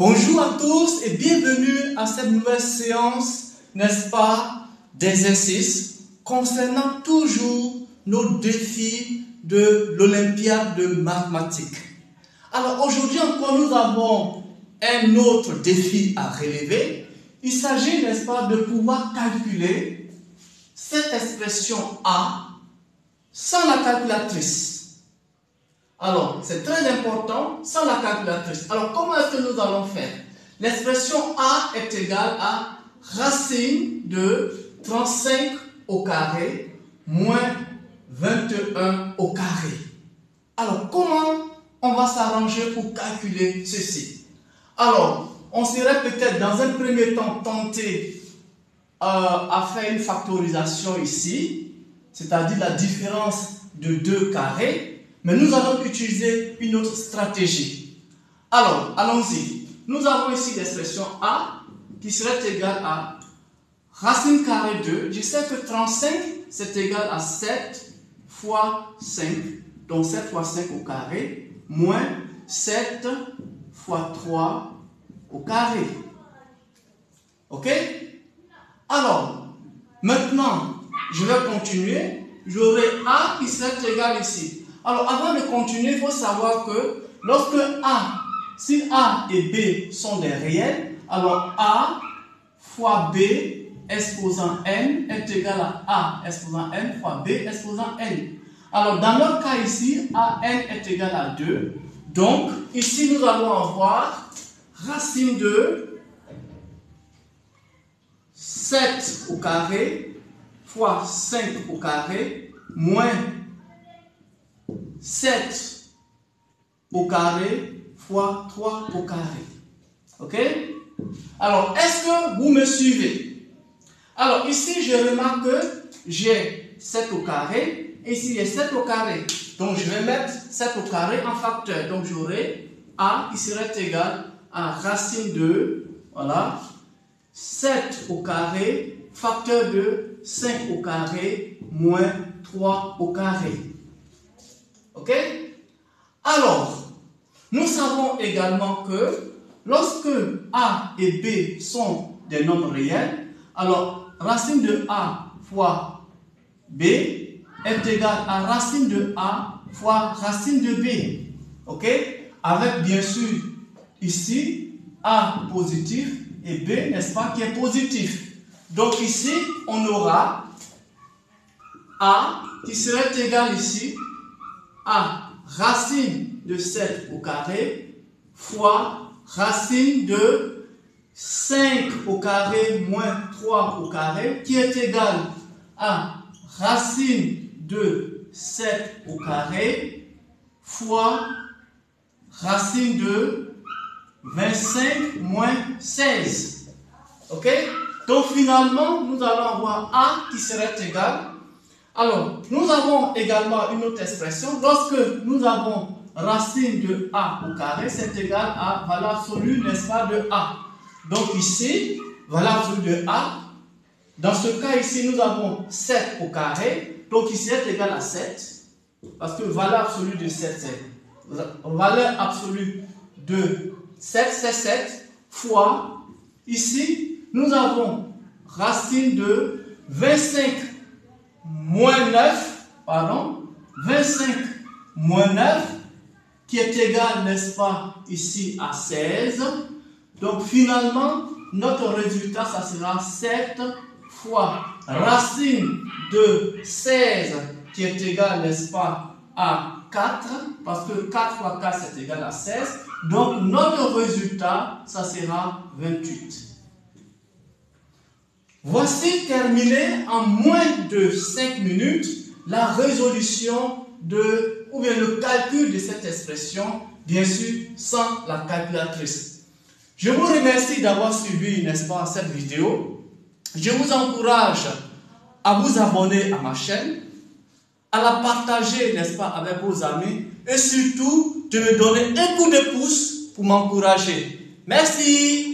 Bonjour à tous et bienvenue à cette nouvelle séance, n'est-ce pas, d'exercices concernant toujours nos défis de l'Olympiade de mathématiques. Alors aujourd'hui encore, nous avons un autre défi à relever. Il s'agit, n'est-ce pas, de pouvoir calculer cette expression A sans la calculatrice. Alors, c'est très important, sans la calculatrice. Alors, comment est-ce que nous allons faire? L'expression A est égale à racine de 35 au carré moins 21 au carré. Alors, comment on va s'arranger pour calculer ceci? Alors, on serait peut-être dans un premier temps tenté à faire une factorisation ici, c'est-à-dire la différence de 2 carrés. Mais nous allons utiliser une autre stratégie. Alors, allons-y. Nous avons ici l'expression A qui serait égale à racine carrée 2. Je sais que 35, c'est égal à 7 fois 5. Donc 7 fois 5 au carré, moins 7 fois 3 au carré. Ok? Alors, maintenant, je vais continuer. J'aurai A qui serait égal ici. Alors, avant de continuer, il faut savoir que lorsque A, si A et B sont des réels, alors A fois B exposant n est égal à A exposant n fois B exposant n. Alors, dans notre cas ici, AN est égal à 2. Donc, ici, nous allons avoir racine de 7 au carré fois 5 au carré moins 7 au carré fois 3 au carré. Ok? Alors, est-ce que vous me suivez? Alors, ici, je remarque que j'ai 7 au carré. Et ici, il y a 7 au carré. Donc, je vais mettre 7 au carré en facteur. Donc, j'aurai A qui serait égal à racine de, voilà, 7 au carré, facteur de 5 au carré, moins 3 au carré. Ok? Alors, nous savons également que lorsque A et B sont des nombres réels, alors racine de A fois B est égal à racine de A fois racine de B. Ok? Avec bien sûr ici A positif et B, n'est-ce pas, qui est positif. Donc ici, on aura A qui serait égal ici à racine de 7 au carré fois racine de 5 au carré moins 3 au carré qui est égal à racine de 7 au carré fois racine de 25 moins 16. Ok? Donc finalement, nous allons avoir A qui serait égal. Alors, nous avons également une autre expression. Lorsque nous avons racine de A au carré, c'est égal à valeur absolue, n'est-ce pas, de A. Donc ici, valeur absolue de A. Dans ce cas ici, nous avons 7 au carré. Donc ici, c'est égal à 7. Parce que valeur absolue de 7, c'est valeur absolue de 7, c'est 7 fois. Ici, nous avons racine de 25 moins 9, pardon, 25 moins 9, qui est égal, n'est-ce pas, ici à 16. Donc finalement, notre résultat, ça sera 7 fois racine de 16, qui est égal, n'est-ce pas, à 4, parce que 4 fois 4, c'est égal à 16. Donc notre résultat, ça sera 28. Voici terminé en moins de 5 minutes la résolution ou bien le calcul de cette expression, bien sûr sans la calculatrice. Je vous remercie d'avoir suivi, n'est-ce pas, cette vidéo. Je vous encourage à vous abonner à ma chaîne, à la partager, n'est-ce pas, avec vos amis et surtout de me donner un coup de pouce pour m'encourager. Merci.